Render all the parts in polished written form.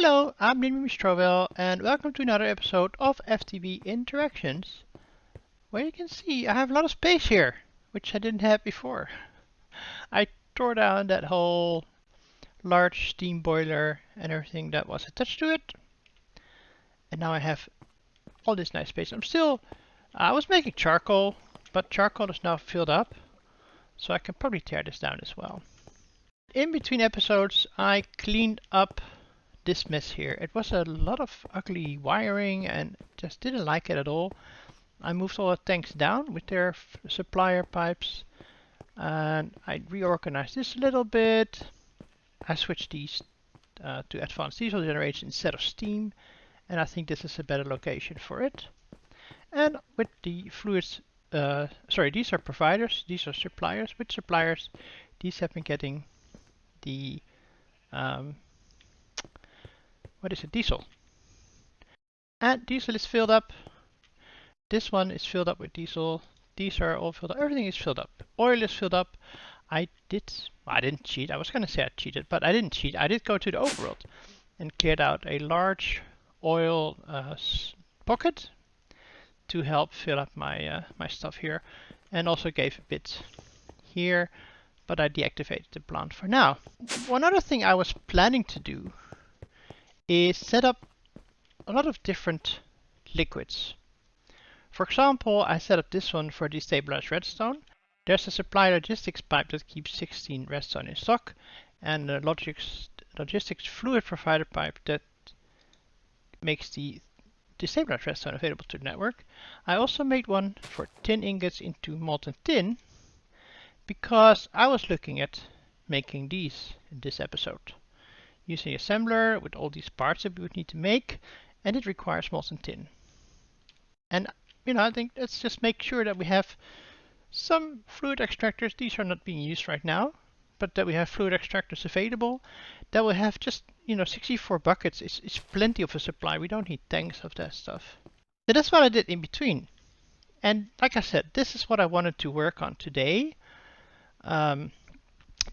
Hello, I'm Mr. and welcome to another episode of FTB Interactions, where you can see I have a lot of space here, which I didn't have before. I tore down that whole large steam boiler and everything that was attached to it, and now I have all this nice space. I was making charcoal, but charcoal is now filled up, so I can probably tear this down as well. In between episodes, I cleaned up this mess here. It was a lot of ugly wiring and just didn't like it at all. I moved all the tanks down with their supplier pipes, and I reorganized this a little bit. I switched these to advanced diesel generation instead of steam, and I think this is a better location for it. And with the fluids, these are providers, these are suppliers. With suppliers, these have been getting the diesel. And diesel is filled up. This one is filled up with diesel. These are all filled up. Everything is filled up. Oil is filled up. I didn't cheat. I was going to say I cheated, but I didn't cheat. I did go to the overworld and cleared out a large oil pocket to help fill up my my stuff here, and also gave a bit here, but I deactivated the plant for now. One other thing I was planning to do is set up a lot of different liquids. For example, I set up this one for destabilized redstone. There's a supply logistics pipe that keeps 16 redstone in stock, and a logistics fluid provider pipe that makes the destabilized redstone available to the network. I also made one for tin ingots into molten tin, because I was looking at making these in this episode, using assembler with all these parts that we would need to make, and it requires molten tin. And I think let's just make sure that we have some fluid extractors. These are not being used right now, but that we have fluid extractors available. That we have just 64 buckets is plenty of a supply. We don't need tanks of that stuff. So that's what I did in between. And like I said, this is what I wanted to work on today. The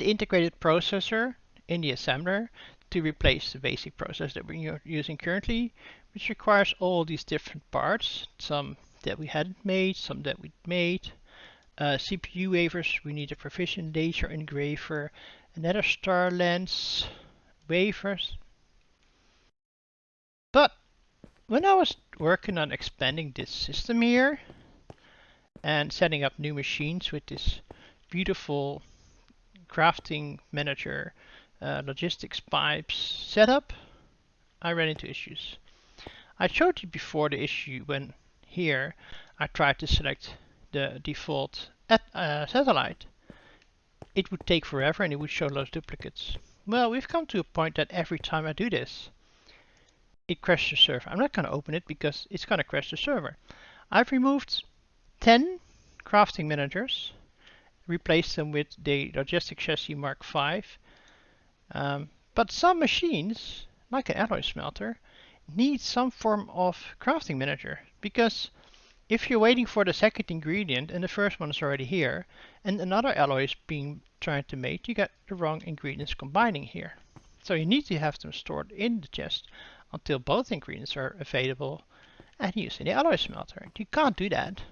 integrated processor in the assembler to replace the basic processor that we're using currently, which requires all these different parts, some that we hadn't made, some that we made. CPU wafers, we need a precision laser engraver, another star lens, wafers. But when I was working on expanding this system here and setting up new machines with this beautiful crafting manager logistics pipes setup, I ran into issues. I showed you before the issue when here I tried to select the default satellite. It would take forever and it would show those duplicates. Well, we've come to a point that every time I do this, it crashes the server. I'm not going to open it because it's going to crash the server. I've removed 10 crafting managers, replaced them with the logistic chassis Mark V. But some machines, like an alloy smelter, need some form of crafting manager, because if you're waiting for the second ingredient and the first one is already here and another alloy is being tried to make, you get the wrong ingredients combining here. So you need to have them stored in the chest until both ingredients are available and used in the alloy smelter. You can't do that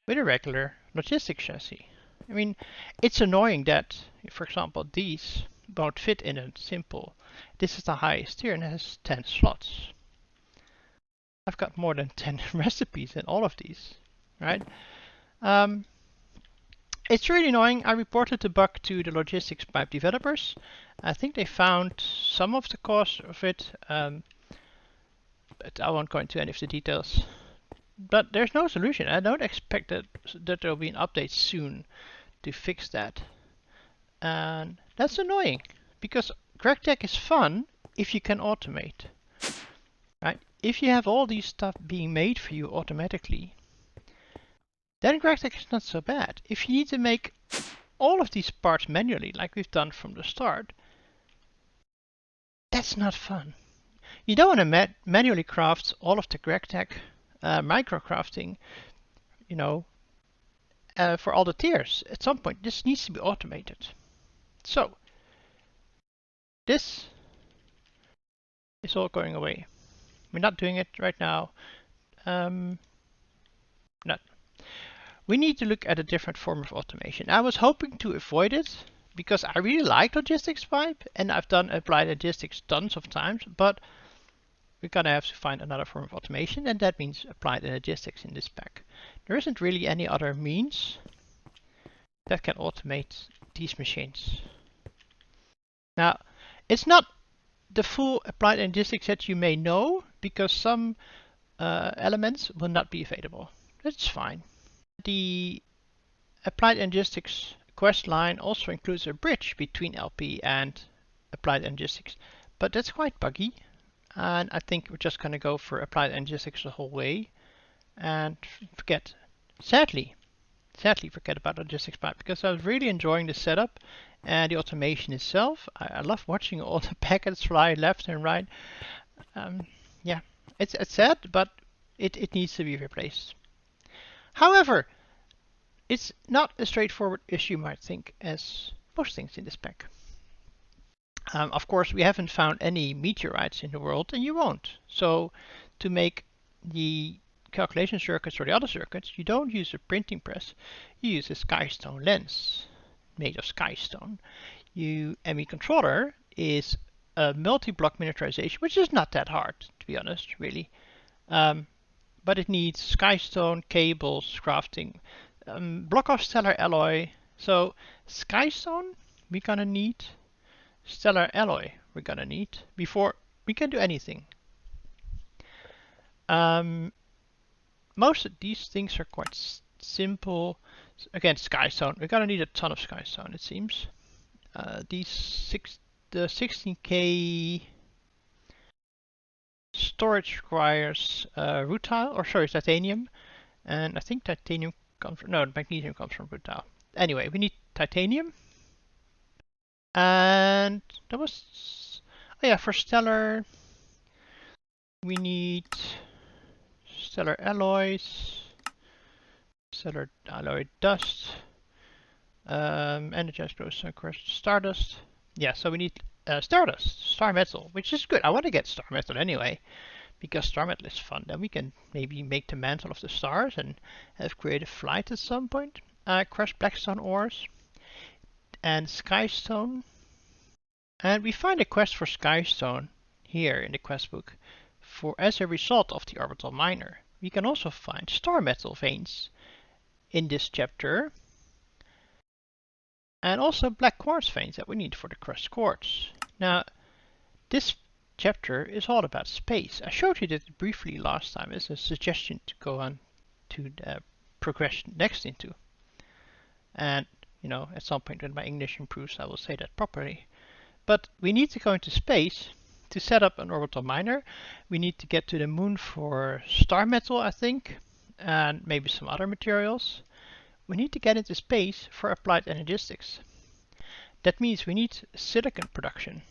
with a regular logistics chassis. I mean, it's annoying that, for example, these won't fit in a simple. This is the highest tier and it has 10 slots. I've got more than 10 recipes in all of these, right? It's really annoying. I reported the bug to the logistics pipe developers. I think they found some of the cause of it, but I won't go into any of the details. But there's no solution. I don't expect that there will be an update soon to fix that. And that's annoying, because GregTech is fun if you can automate, right? If you have all these stuff being made for you automatically, then GregTech is not so bad. If you need to make all of these parts manually, like we've done from the start, that's not fun. You don't want to manually craft all of the GregTech micro crafting, for all the tiers. At some point, this needs to be automated. So, this It's all going away. We're not doing it right now. Not. We need to look at a different form of automation. I was hoping to avoid it because I really like logistics pipe and I've done applied logistics tons of times, but we're gonna have to find another form of automation, and that means applied logistics in this spec. There isn't really any other means that can automate these machines. Now, it's not the full applied logistics that you may know because some elements will not be available. That's fine. The applied logistics quest line also includes a bridge between LP and applied logistics, but that's quite buggy. And I think we're just going to go for applied logistics the whole way and forget, sadly forget about logistics pipe, because I was really enjoying the setup and the automation itself. I love watching all the packets fly left and right. Yeah, it's sad, but it needs to be replaced. However, it's not a straightforward issue you might think, as most things in this spec. Of course, we haven't found any meteorites in the world, and you won't. So to make the calculation circuits or the other circuits, you don't use a printing press, you use a skystone lens made of skystone. ME controller is a multi-block miniaturization, which is not that hard, to be honest, really. But it needs skystone, cables, crafting, block of stellar alloy. So skystone we're gonna need, stellar alloy we're gonna need before we can do anything. Most of these things are quite simple. Again, skystone. We're gonna need a ton of skystone, it seems. The 16K storage requires rutile, or sorry, titanium, and I think titanium comes from, no, magnesium comes from rutile. Anyway, we need titanium, and that was, oh yeah, for stellar we need stellar alloys, stellar alloy dust, energized growth stardust. Yeah, so we need stardust, star metal, which is good. I want to get star metal anyway, because star metal is fun. Then we can maybe make the mantle of the stars and have creative flight at some point. Crushed blackstone ores and skystone. And we find a quest for skystone here in the quest book. For as a result of the orbital miner, we can also find star metal veins in this chapter, and also black quartz veins that we need for the crushed quartz. Now, this chapter is all about space. I showed you that briefly last time as a suggestion to go on to the progression next into. And, you know, at some point when my English improves, I will say that properly. But we need to go into space to set up an orbital miner. We need to get to the moon for star metal, I think, and maybe some other materials. We need to get into space for applied energistics. That means we need silicon production.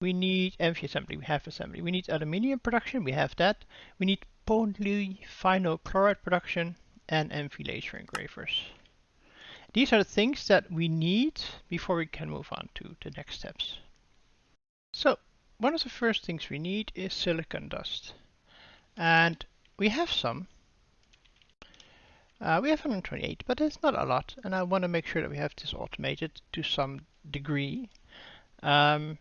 We need MV assembly, we have assembly. We need aluminium production, we have that. We need polyphenol chloride production and MV laser engravers. These are the things that we need before we can move on to the next steps. So, one of the first things we need is silicon dust. And we have some. We have 128, but it's not a lot, and I want to make sure that we have this automated to some degree. Silicon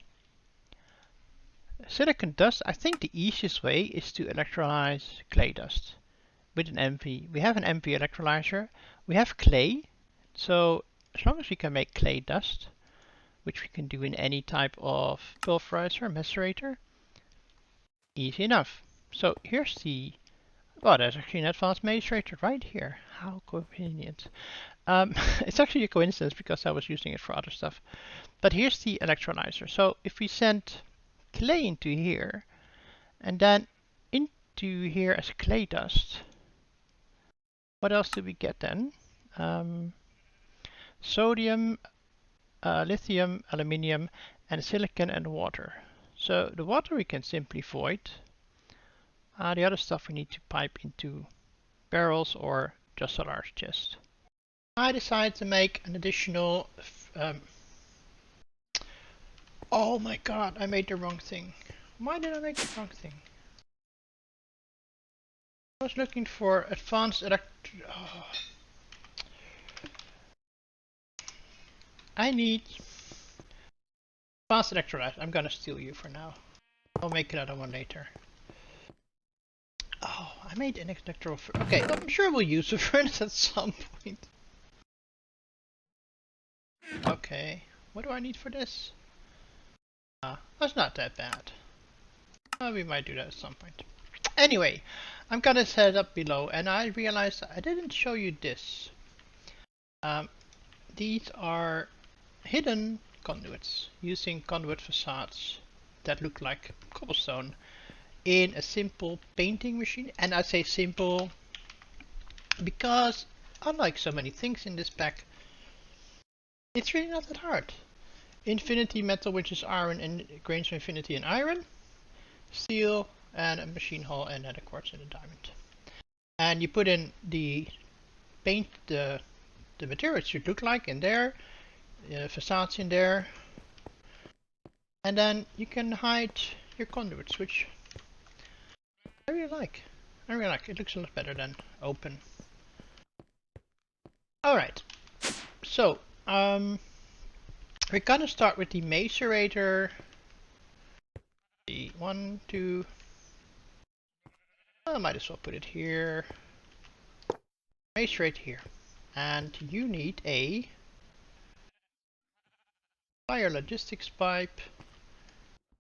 dust, I think the easiest way is to electrolyze clay dust with an MV. We have an MV electrolyzer, we have clay, so as long as we can make clay dust, which we can do in any type of pulverizer, macerator, easy enough. So here's the, oh, there's actually an advanced macerator right here. How convenient. It's actually a coincidence because I was using it for other stuff. But here's the electrolyzer. So if we send clay into here, and then into here as clay dust, what else do we get then? Sodium, lithium, aluminium, and silicon and water. So the water we can simply void. The other stuff we need to pipe into barrels or just a large chest. I decided to make an additional oh my god, I made the wrong thing. Why did I make the wrong thing? I was looking for advanced I need advanced electrolyte. I'm gonna steal you for now. I'll make another one later. Oh, I made an electro. Okay, I'm sure we'll use the furnace at some point. Okay, what do I need for this? That's not that bad. We might do that at some point. Anyway, I'm gonna set it up below, and I realized I didn't show you this. These are hidden conduits using conduit facades that look like cobblestone in a simple painting machine. And I say simple because unlike so many things in this pack, it's really not that hard. Infinity metal, which is iron, and grains of infinity and iron, steel, and a machine hull, and then a quartz and a diamond. And you put in the paint, the material it should look like in there, facades in there, and then you can hide your conduits, which I really like. I really like. It looks a lot better than open. Alright, so we're gonna start with the Macerator. The 1, 2. I might as well put it here. Macerator here. And you need a fire logistics pipe.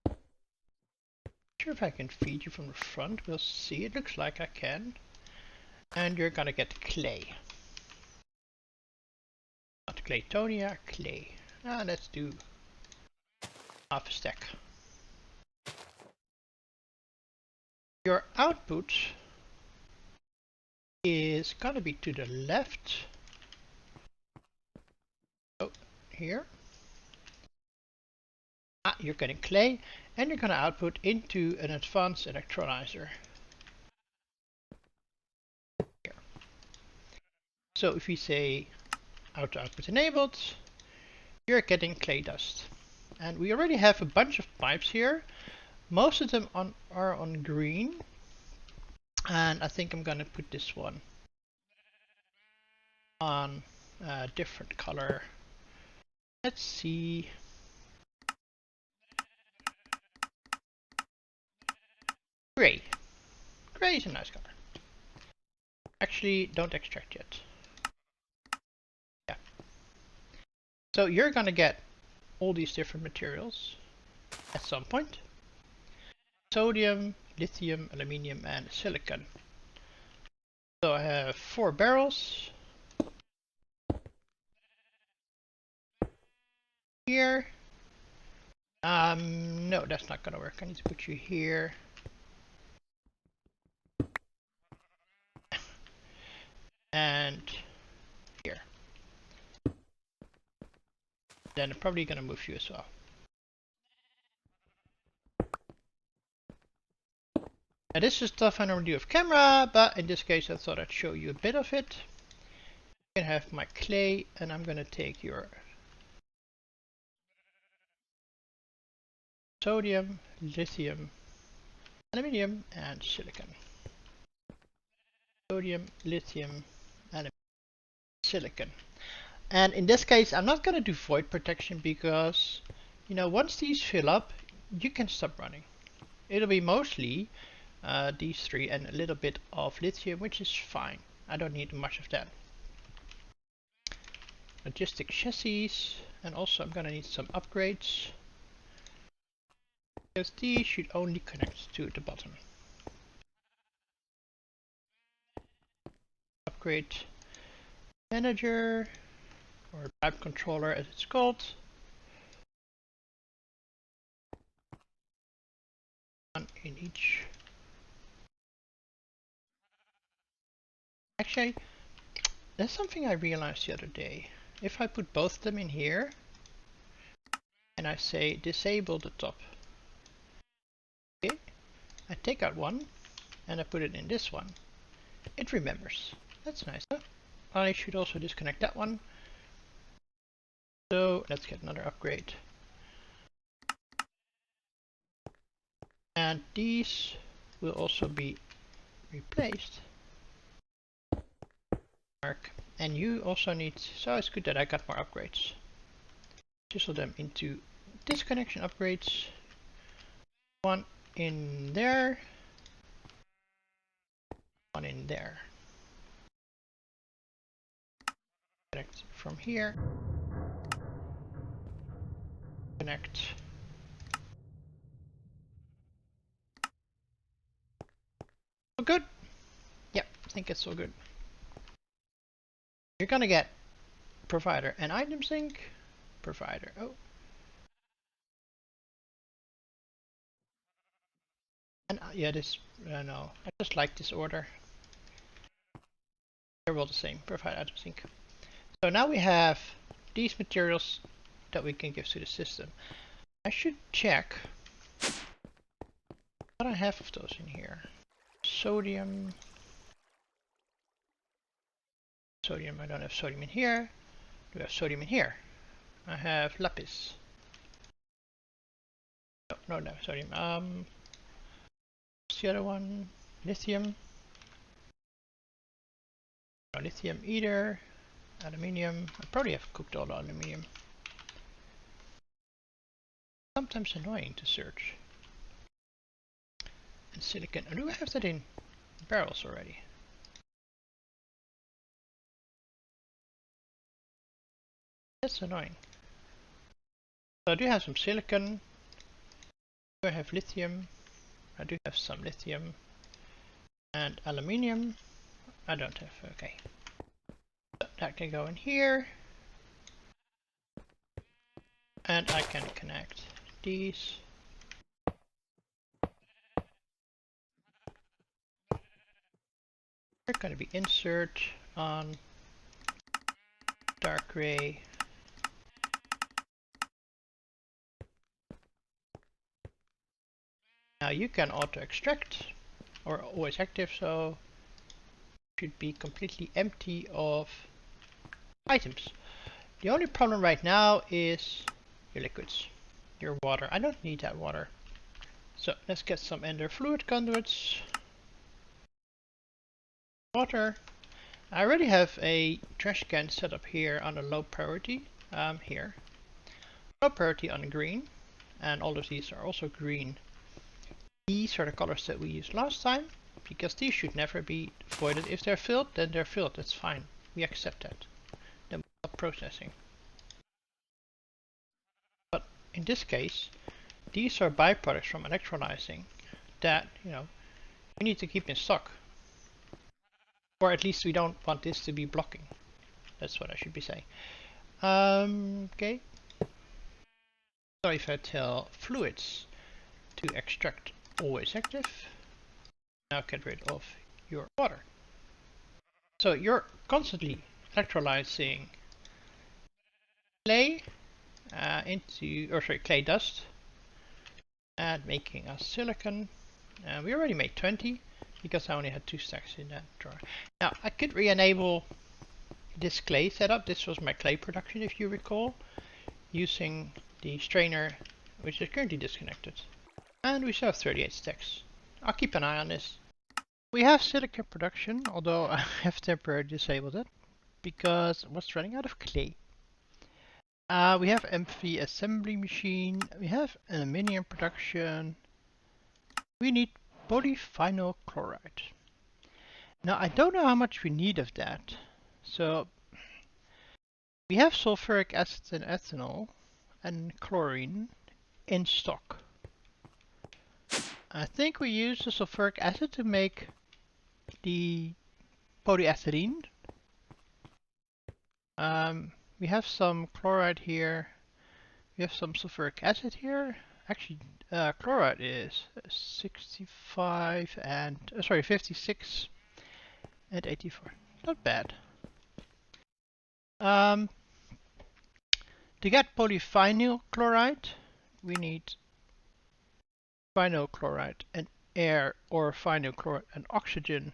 Not sure if I can feed you from the front. We'll see. It looks like I can. And you're gonna get clay. Not Claytonia, clay. Let's do half a stack. Your output is gonna be to the left. Oh, here. You're getting clay, and you're gonna output into an advanced electronizer. Here. So if we say auto output enabled, you're getting clay dust. And we already have a bunch of pipes here. Most of them are on green. And I think I'm gonna put this one on a different color. Let's see. Gray. Gray is a nice color. Actually, don't extract yet. Yeah. So you're gonna get all these different materials at some point. Sodium, lithium, aluminium, and silicon. So I have 4 barrels. Here. No, that's not gonna work. I need to put you here. And here. Then I'm probably gonna move you as well. Now this is stuff I normally do off camera, but in this case I thought I'd show you a bit of it. I have my clay, and I'm gonna take your sodium, lithium, aluminium, and silicon. Sodium, lithium, aluminium, silicon. And in this case, I'm not gonna do void protection because, you know, once these fill up, you can stop running. It'll be mostly these 3 and a little bit of lithium, which is fine. I don't need much of that. Logistic chassis, and also I'm gonna need some upgrades. Because these should only connect to the bottom. Upgrade manager, or pipe controller as it's called. One in each. Actually, there's something I realized the other day. If I put both of them in here, and I say disable the top. Okay, I take out one, and I put it in this one. It remembers. That's nice. I should also disconnect that one. So let's get another upgrade. And these will also be replaced. And you also need, so it's good that I got more upgrades. Chisel them into disconnection upgrades. One in there. One in there. Connect from here. Connect. All good? Yep, I think it's all good. You're gonna get provider and item sync. Provider. Oh. And yeah, this, no, I just like this order. They're all the same. Provider item sync. So now we have these materials that we can give to the system. I should check what I have of those in here. Sodium. Sodium, I don't have sodium in here. Do I have sodium in here? I have lapis. No, no sodium. What's the other one? Lithium. No lithium either. Aluminium. I probably have cooked all the aluminium. Sometimes annoying to search. And silicon. Oh, do I have that in barrels already? That's annoying. So I do have some silicon. Do I have lithium? I do have some lithium. And aluminium. I don't have, okay. So that can go in here. And I can connect these. They're going to be insert on dark gray. Now you can auto extract or always active, so it should be completely empty of items. The only problem right now is your liquids, your water. I don't need that water. So let's get some ender fluid conduits. Water. I already have a trash can set up here on a low priority. Here. Low priority on green. And all of these are also green. These are the colors that we used last time, because these should never be voided. If they're filled, then they're filled. That's fine. We accept that. Then we stop processing. But in this case, these are byproducts from electrolyzing that, you know, we need to keep in stock. Or at least we don't want this to be blocking. That's what I should be saying. Okay. So if I tell fluids to extract always active, now get rid of your water. So you're constantly electrolyzing clay clay dust and making a silicon. And we already made 20 because I only had 2 stacks in that drawer. Now I could re-enable this clay setup. This was my clay production, if you recall, using the strainer, which is currently disconnected. And we still have 38 stacks. I'll keep an eye on this. We have silicon production, although I have temporarily disabled it because I was running out of clay. We have MV assembly machine. We have aluminium production. We need polyphenol chloride. Now I don't know how much we need of that. So we have sulfuric acid and ethanol and chlorine in stock. I think we use the sulfuric acid to make the polyethylene. We have some chloride here. We have some sulfuric acid here. Actually, chloride is 65 and 56 and 84. Not bad. To get polyphenol chloride, we need phenol chloride and air, or phenol chloride and oxygen,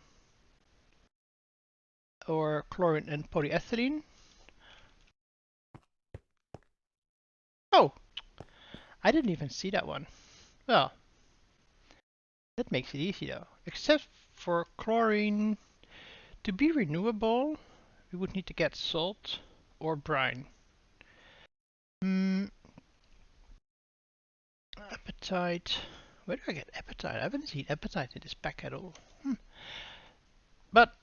or chlorine and polyethylene. Oh, I didn't even see that one. Well, That makes it easy though. Except for chlorine, to be renewable, we would need to get salt or brine. Apatite. Where do I get apatite? I haven't seen apatite in this pack at all. But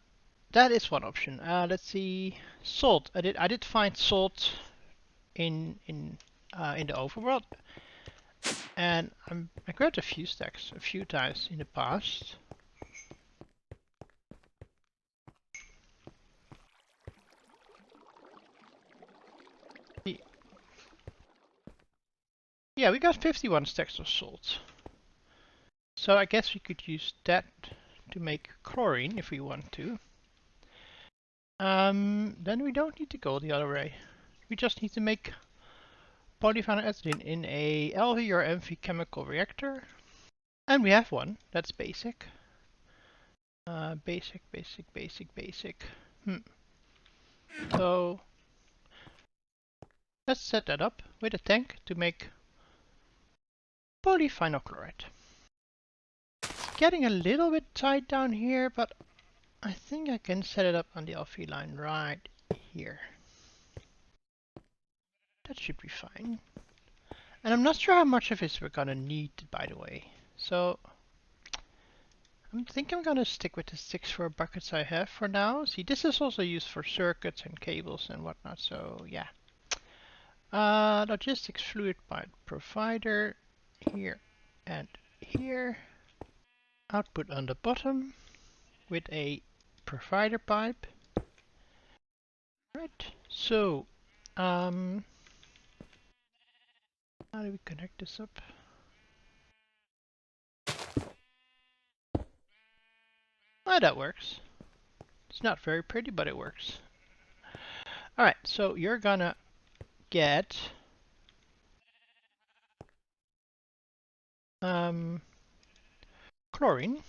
that is one option. Let's see. Salt. I did find salt in the overworld, and I grabbed a few stacks a few times in the past. Yeah, we got 51 stacks of salt. So I guess we could use that to make chlorine if we want to. Then we don't need to go the other way. We just need to make polyphenol ethylene in a LV or MV chemical reactor. And we have one. That's basic. Basic. So let's set that up with a tank to make polyphenol chloride. It's getting a little bit tight down here, but I think I can set it up on the LV line right here. That should be fine. And I'm not sure how much of this we're gonna need, by the way. So I think I'm gonna stick with the 6-4 buckets I have for now. See, this is also used for circuits and cables and whatnot, so yeah. Logistics fluid pipe provider here and here. Output on the bottom with a provider pipe. Right, so how do we connect this up? Ah, that works. It's not very pretty, but it works. Alright, so you're gonna get chlorine.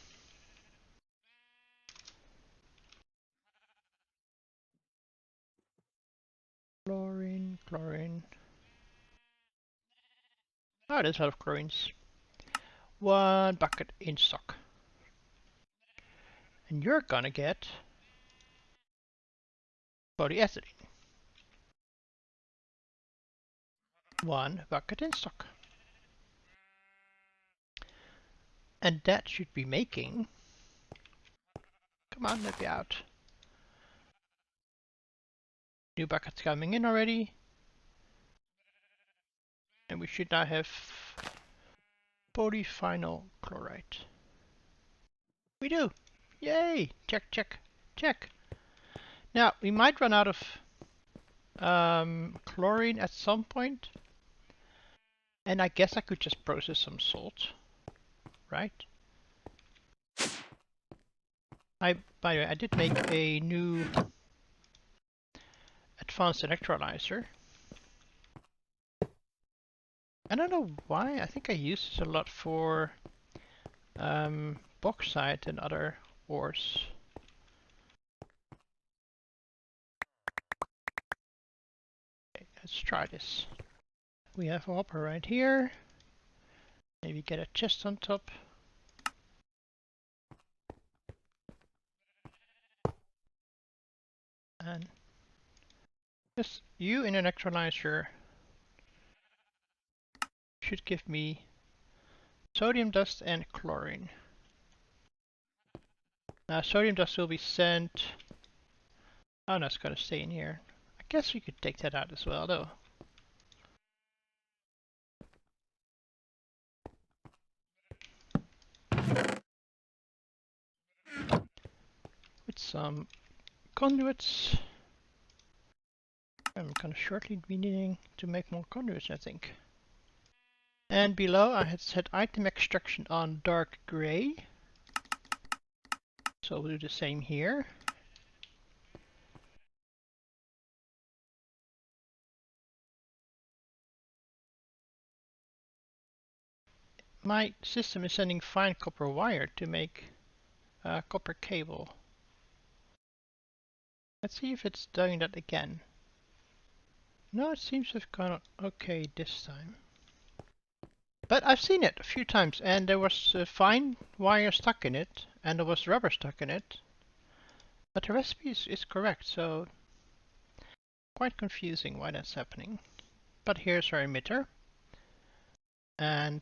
Chlorine. Oh, there's a lot of chlorines. 1 bucket in stock. And you're gonna get polyethylene. 1 bucket in stock. And that should be making... Come on, let me out. New buckets coming in already. And we should now have polyphenol chloride. We do! Yay! Check. Now, we might run out of chlorine at some point. And I guess I could just process some salt. Right? By the way, I did make a new advanced electrolyzer. I don't know why. I think I use this a lot for bauxite and other ores. Okay, let's try this. We have a hopper right here. Maybe get a chest on top. And this you in an electrolyzer should give me sodium dust and chlorine. Sodium dust will be sent... Oh no, it's gotta stay in here. I guess we could take that out as well though. With some conduits. I'm gonna shortly be needing to make more conduits, I think. And below I had set item extraction on dark gray. So we'll do the same here. My system is sending fine copper wire to make copper cable. Let's see if it's doing that again. No, it seems to have gone okay this time. But I've seen it a few times, and there was fine wire stuck in it, and there was rubber stuck in it. But the recipe is correct, so quite confusing why that's happening. But here's our emitter, and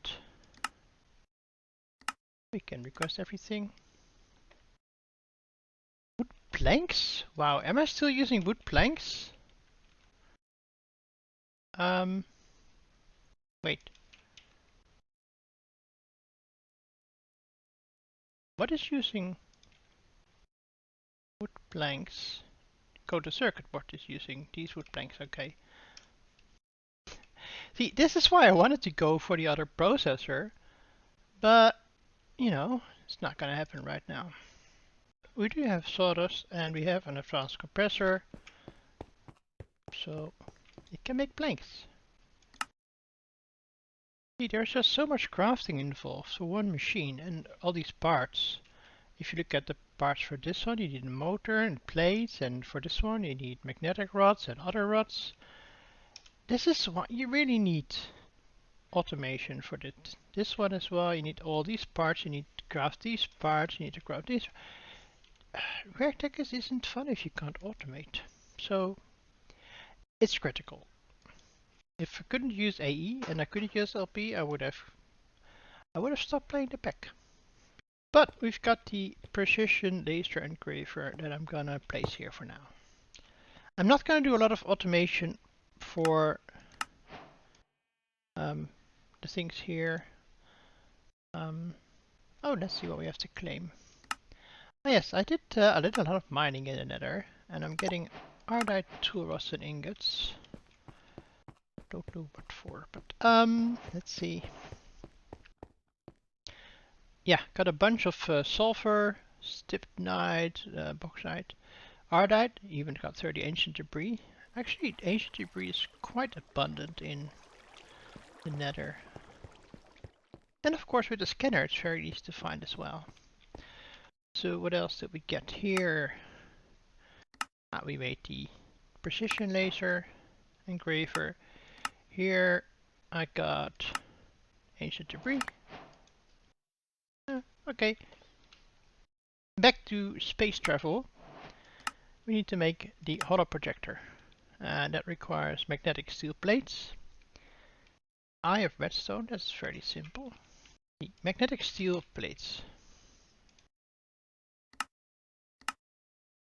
we can request everything. Wood planks? Wow, am I still using wood planks? Wait. What is using wood planks? Go to circuit board is using these wood planks, okay. See, this is why I wanted to go for the other processor, but, you know, it's not gonna happen right now. We do have sawdust and we have an advanced compressor, so it can make planks. See, there's just so much crafting involved for one machine and all these parts. If you look at the parts for this one, you need a motor and plates, and for this one you need magnetic rods and other rods. This is what you really need automation for this one as well. You need all these parts, you need to craft these parts, you need to craft these. RegTech isn't fun if you can't automate. So it's critical. If I couldn't use AE and I couldn't use LP, I would have stopped playing the pack. But we've got the precision laser engraver that I'm gonna place here for now. I'm not gonna do a lot of automation for the things here. Oh, let's see what we have to claim. Oh, yes, I did a lot of mining in the nether, and I'm getting ardite tool rusted ingots. Don't know what for, but let's see. Yeah, got a bunch of sulfur, stibnite, bauxite, ardite, even got 30 ancient debris. Actually, ancient debris is quite abundant in the nether. And of course with the scanner it's very easy to find as well. So what else did we get here? We made the precision laser engraver. Here I got ancient debris. Okay. Back to space travel. We need to make the holo projector. And that requires magnetic steel plates. I have redstone, that's fairly simple. The magnetic steel plates.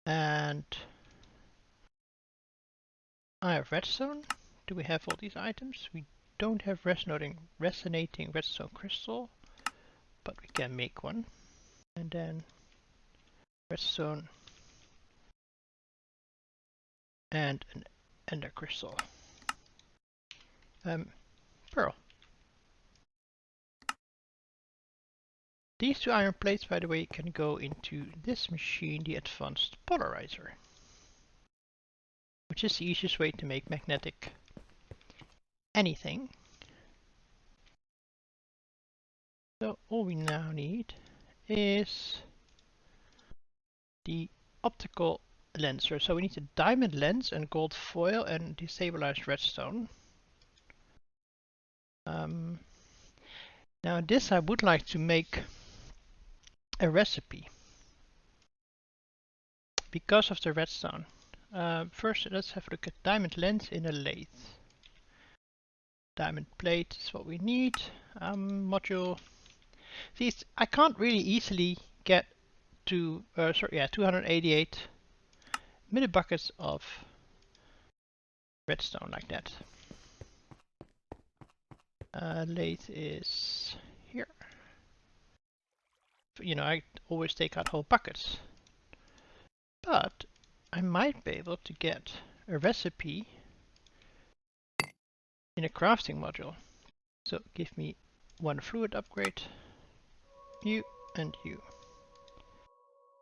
And I have redstone. Do we have all these items? We don't have resonating redstone crystal, but we can make one. And then redstone and an ender crystal. Pearl. These two iron plates, by the way, can go into this machine, the advanced polarizer, which is the easiest way to make magnetic anything. So all we now need is the optical lancer. So we need a diamond lens and gold foil and destabilized redstone. Now this I would like to make a recipe because of the redstone. First let's have a look at diamond lens in a lathe. Diamond plate is what we need. Module. These I can't really easily get to 288 millibuckets of redstone like that. Lathe is here. You know, I always take out whole buckets, but I might be able to get a recipe in a crafting module. So give me one fluid upgrade, you and you.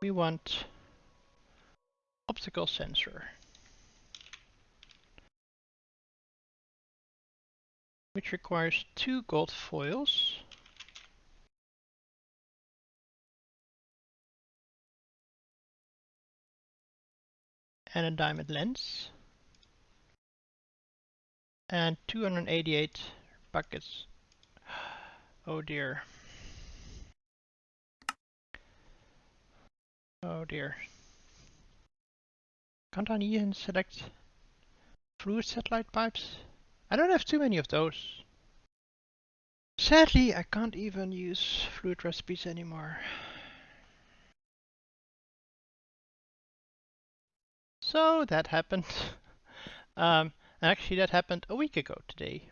We want optical sensor, which requires 2 gold foils, and a diamond lens, and 288 buckets. Oh dear. Oh dear. Can't I even select fluid satellite pipes? I don't have too many of those. Sadly, I can't even use fluid recipes anymore. So that happened. Actually that happened a week ago today,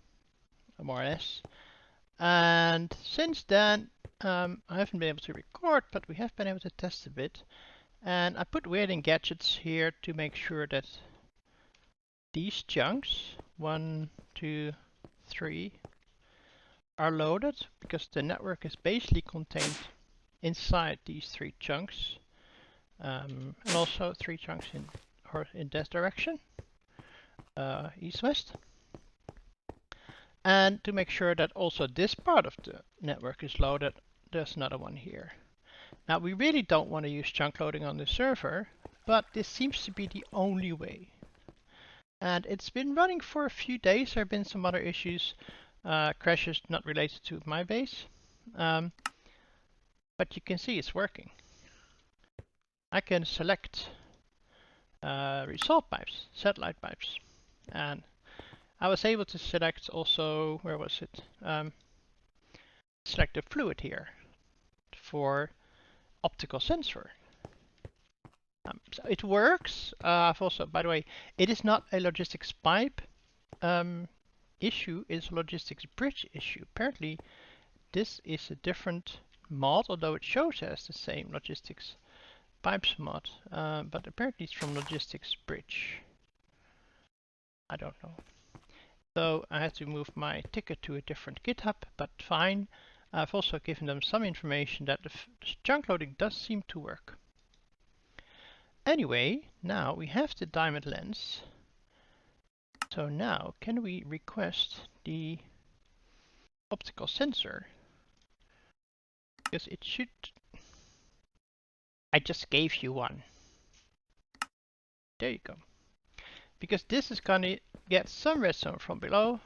more or less. And since then, I haven't been able to record, but we have been able to test a bit. And I put weighting gadgets here to make sure that these chunks, 1, 2, 3, are loaded, because the network is basically contained inside these 3 chunks. And also 3 chunks in this direction, east-west. And to make sure that also this part of the network is loaded, there's another one here. Now we really don't want to use chunk loading on the server, but this seems to be the only way. And it's been running for a few days. There have been some other issues, crashes not related to my base. But you can see it's working. I can select result pipes, satellite pipes. And I was able to select also, where was it? Select the fluid here for optical sensor. So it works. I've also, by the way, it is not a logistics pipe issue, it's a logistics bridge issue. Apparently this is a different mod, although it shows as the same logistics pipes mod, but apparently it's from logistics bridge. I don't know. So I had to move my ticket to a different GitHub, but fine. I've also given them some information that the chunk loading does seem to work. Anyway, now we have the diamond lens. So now, can we request the optical sensor? Because it should... I just gave you one. There you go. Because this is gonna get some redstone from below.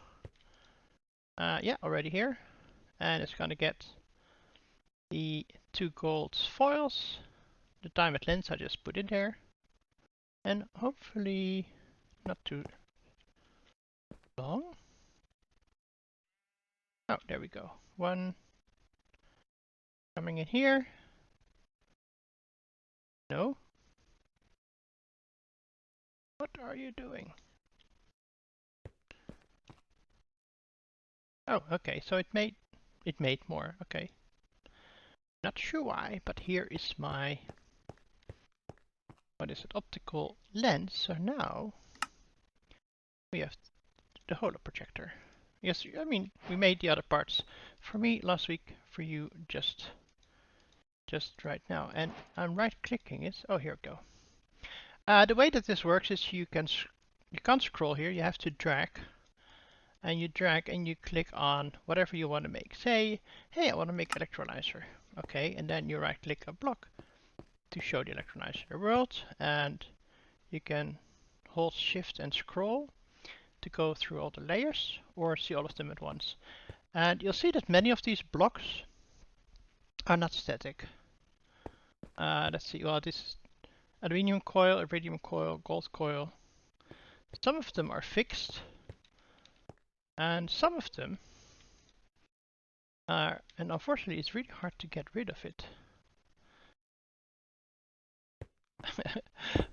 Yeah, already here. And it's gonna get the 2 gold foils. The diamond lens I just put in there. And hopefully not too long. Oh, there we go. 1 coming in here. No. What are you doing? Oh, okay, so it made more, okay. Not sure why, but here is my, what is it, optical lens. So now we have the holo projector. Yes, I mean, we made the other parts for me last week, for you just right now. And I'm right clicking it. Oh, here we go. The way that this works is you can't scroll here, you have to drag. And you drag and you click on whatever you want to make. Say, hey, I want to make Electronizer. Okay, and then you right click a block to show the Electronizer world, and you can hold shift and scroll to go through all the layers or see all of them at once. And you'll see that many of these blocks are not static. Let's see, well, this is aluminium coil, iridium coil, gold coil. Some of them are fixed, and some of them are, and unfortunately it's really hard to get rid of it.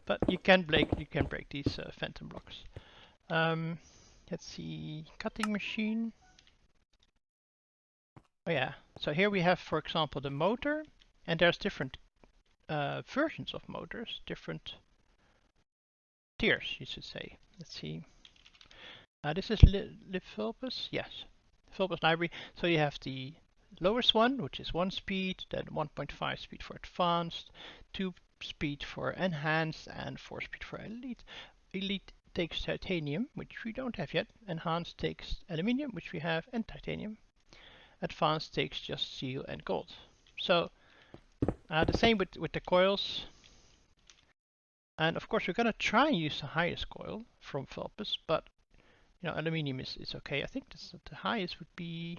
But you can break these phantom blocks. Let's see, cutting machine. Oh yeah, so here we have, for example, the motor, and there's different versions of motors, different tiers, you should say. Let's see. This is Fulpus, yes, Fulpus library. So you have the lowest one, which is 1 speed, then 1.5 speed for advanced, 2 speed for enhanced, and 4 speed for elite. Elite takes titanium, which we don't have yet. Enhanced takes aluminium, which we have, and titanium. Advanced takes just steel and gold. So the same with the coils. And of course we're gonna try and use the highest coil from Fulpus, but you know, aluminium is okay. I think the highest would be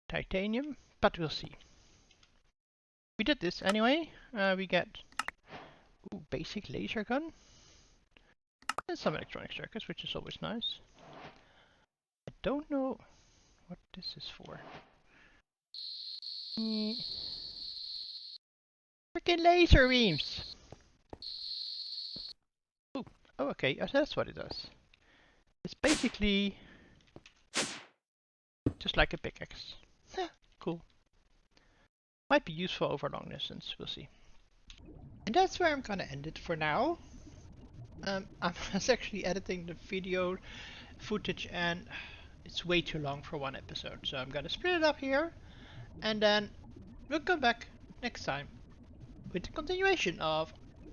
titanium, but we'll see. We did this anyway. We get basic laser gun and some electronic circuits, which is always nice. I don't know what this is for. Freaking laser beams! Oh, okay, that's what it does. It's basically just like a pickaxe. Cool. Might be useful over long distance, we'll see. And that's where I'm gonna end it for now. I was actually editing the video footage and it's way too long for one episode, so I'm gonna split it up here and then we'll come back next time with the continuation of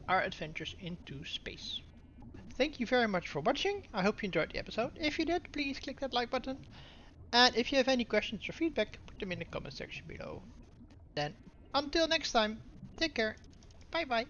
our adventures into space. Thank you very much for watching. I hope you enjoyed the episode. If you did, please click that like button. And if you have any questions or feedback, put them in the comment section below. Then, until next time, take care. Bye bye.